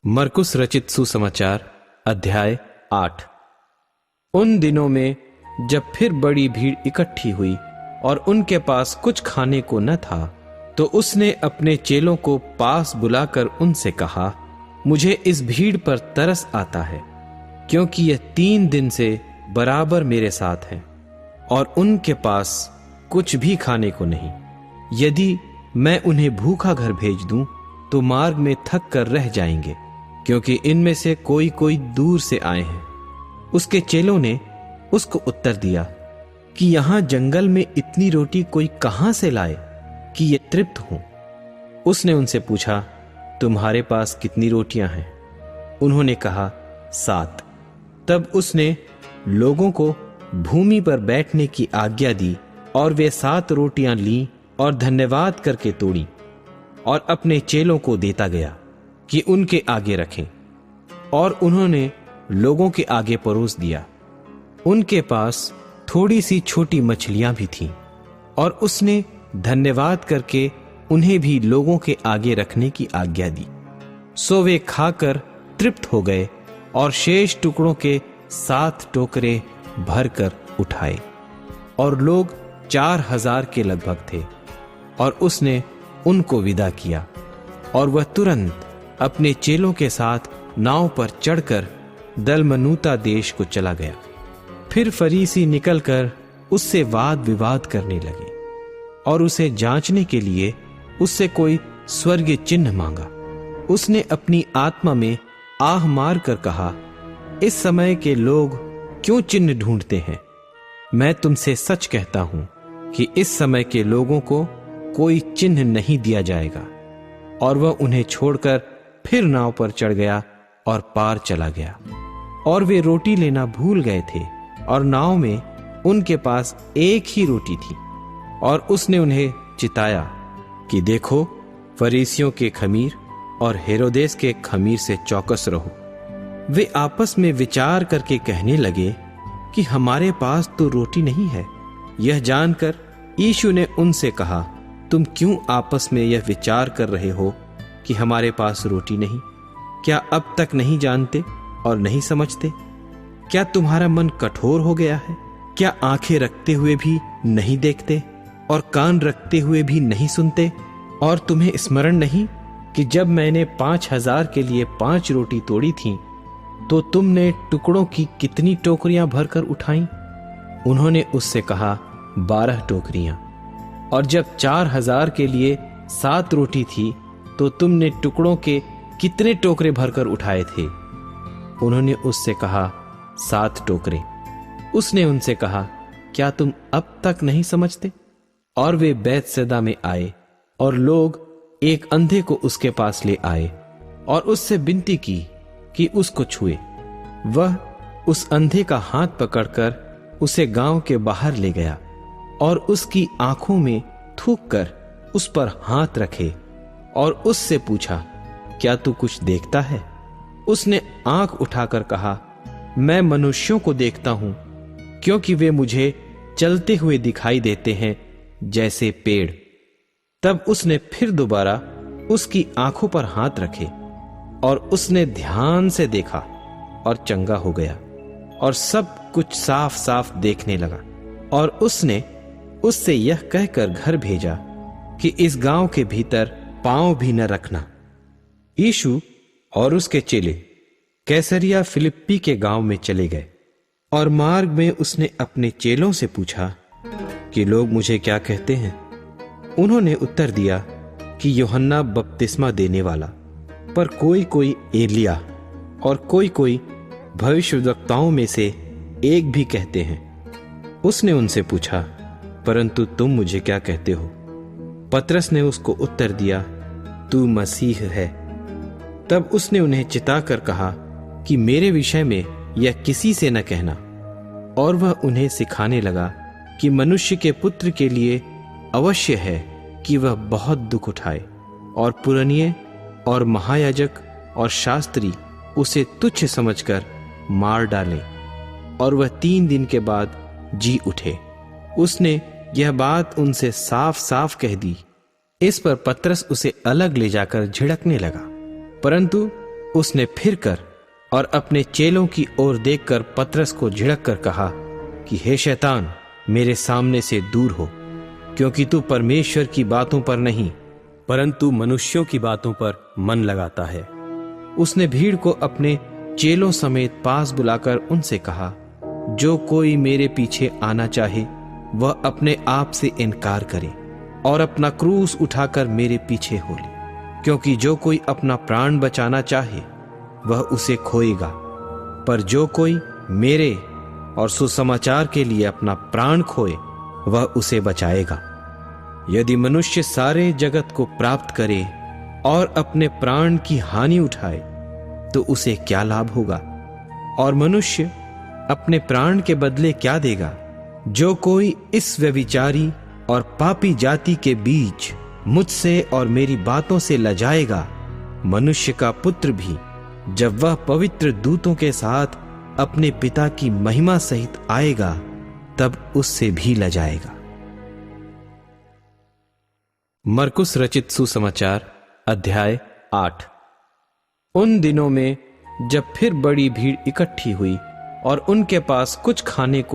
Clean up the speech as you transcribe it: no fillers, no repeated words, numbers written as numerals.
मरकुस रचित सुसमाचार अध्याय 8। उन दिनों में जब फिर बड़ी भीड़ इकट्ठी हुई और उनके पास कुछ खाने को न था, तो उसने अपने चेलों को पास बुलाकर उनसे कहा, मुझे इस भीड़ पर तरस आता है, क्योंकि यह 3 दिन से बराबर मेरे साथ हैं और उनके पास कुछ भी खाने को नहीं। यदि मैं उन्हें भूखा घर भेज दूं तो मार्ग में थक कर रह जाएंगे, क्योंकि इनमें से कोई कोई दूर से आए हैं। उसके चेलों ने उसको उत्तर दिया कि यहां जंगल में इतनी रोटी कोई कहां से लाए कि ये तृप्त हों। उसने उनसे पूछा, तुम्हारे पास कितनी रोटियां हैं? उन्होंने कहा, 7। तब उसने लोगों को भूमि पर बैठने की आज्ञा दी और वे 7 रोटियां लीं और धन्यवाद करके तोड़ी और अपने चेलों को देता गया कि उनके आगे रखें, और उन्होंने लोगों के आगे परोस दिया। उनके पास थोड़ी सी छोटी मछलियां भी थीं, और उसने धन्यवाद करके उन्हें भी लोगों के आगे रखने की आज्ञा दी। सो वे खाकर तृप्त हो गए और शेष टुकड़ों के 7 टोकरे भरकर उठाए, और लोग 4000 के लगभग थे। और उसने उनको विदा किया, और वह तुरंत अपने चेलों के साथ नाव पर चढ़कर दलमनूता देश को चला गया। फिर फरीसी निकलकर उससे वाद विवाद करने लगे और उसे जांचने के लिए उससे कोई स्वर्गीय चिन्ह मांगा। उसने अपनी आत्मा में आह मार कर कहा, इस समय के लोग क्यों चिन्ह ढूंढते हैं? मैं तुमसे सच कहता हूं कि इस समय के लोगों को कोई चिन्ह नहीं दिया जाएगा। और वह उन्हें छोड़कर फिर नाव पर चढ़ गया और पार चला गया। और वे रोटी लेना भूल गए थे, और नाव में उनके पास एक ही रोटी थी। और उसने उन्हें चिताया कि देखो, फरीसियों के खमीर और हेरोदेस के खमीर से चौकस रहो। वे आपस में विचार करके कहने लगे कि हमारे पास तो रोटी नहीं है। यह जानकर यीशु ने उनसे कहा, तुम क्यों आपस में यह विचार कर रहे हो कि हमारे पास रोटी नहीं? क्या अब तक नहीं जानते और नहीं समझते? क्या तुम्हारा मन कठोर हो गया है? क्या आंखें रखते हुए भी नहीं देखते और कान रखते हुए भी नहीं सुनते? और तुम्हें स्मरण नहीं कि जब मैंने 5000 के लिए 5 रोटी तोड़ी थी, तो तुमने टुकड़ों की कितनी टोकरियां भरकर उठाई? उन्होंने उससे कहा, 12 टोकरियां। और जब 4000 के लिए 7 रोटी थी, तो तुमने टुकड़ों के कितने टोकरे भरकर उठाए थे? उन्होंने उससे कहा, 7 टोकरे। उसने उनसे कहा, क्या तुम अब तक नहीं समझते? और वे बैतसैदा में आए, और लोग एक अंधे को उसके पास ले आए और उससे विनती की कि उसको छुए। वह उस अंधे का हाथ पकड़कर उसे गांव के बाहर ले गया और उसकी आंखों में थूक कर उस पर हाथ रखे और उससे पूछा, क्या तू कुछ देखता है? उसने आंख उठाकर कहा, मैं मनुष्यों को देखता हूं, क्योंकि वे मुझे चलते हुए दिखाई देते हैं जैसे पेड़। तब उसने फिर दोबारा उसकी आंखों पर हाथ रखे, और उसने ध्यान से देखा और चंगा हो गया और सब कुछ साफ साफ देखने लगा। और उसने उससे यह कहकर घर भेजा कि इस गांव के भीतर पांव भी न रखना। यीशु और उसके चेले कैसरिया फिलिप्पी के गांव में चले गए, और मार्ग में उसने अपने चेलों से पूछा कि लोग मुझे क्या कहते हैं? उन्होंने उत्तर दिया कि यूहन्ना बपतिस्मा देने वाला, पर कोई कोई एलिया और कोई कोई भविष्यद्वक्ताओं में से एक भी कहते हैं। उसने उनसे पूछा, परंतु तुम मुझे क्या कहते हो? पतरस ने उसको उत्तर दिया, तू मसीह है। तब उसने उन्हें चिताकर कहा कि मेरे विषय में यह किसी से न कहना। और वह उन्हें सिखाने लगा कि मनुष्य के पुत्र के लिए अवश्य है कि वह बहुत दुख उठाए, और पुरनिये और महायाजक और शास्त्री उसे तुच्छ समझकर मार डालें, और वह 3 दिन के बाद जी उठे। उसने यह बात उनसे साफ साफ कह दी। इस पर पतरस उसे अलग ले जाकर झिड़कने लगा, परंतु उसने फिर कर और अपने चेलों की ओर देखकर पतरस को झिड़क कर कहा कि हे शैतान, मेरे सामने से दूर हो, क्योंकि तू परमेश्वर की बातों पर नहीं परंतु मनुष्यों की बातों पर मन लगाता है। उसने भीड़ को अपने चेलों समेत पास बुलाकर उनसे कहा, जो कोई मेरे पीछे आना चाहे वह अपने आप से इनकार करे और अपना क्रूस उठाकर मेरे पीछे हो ले, क्योंकि जो कोई अपना प्राण बचाना चाहे वह उसे खोएगा, पर जो कोई मेरे और सुसमाचार के लिए अपना प्राण खोए वह उसे बचाएगा। यदि मनुष्य सारे जगत को प्राप्त करे और अपने प्राण की हानि उठाए तो उसे क्या लाभ होगा? और मनुष्य अपने प्राण के बदले क्या देगा? जो कोई इस व्यभिचारी और पापी जाति के बीच मुझसे और मेरी बातों से लजाएगा, मनुष्य का पुत्र भी जब वह पवित्र दूतों के साथ अपने पिता की महिमा सहित आएगा तब उससे भी लजाएगा। मरकुस रचित सुसमाचार अध्याय 8। उन दिनों में जब फिर बड़ी भीड़ इकट्ठी हुई और उनके पास कुछ खाने को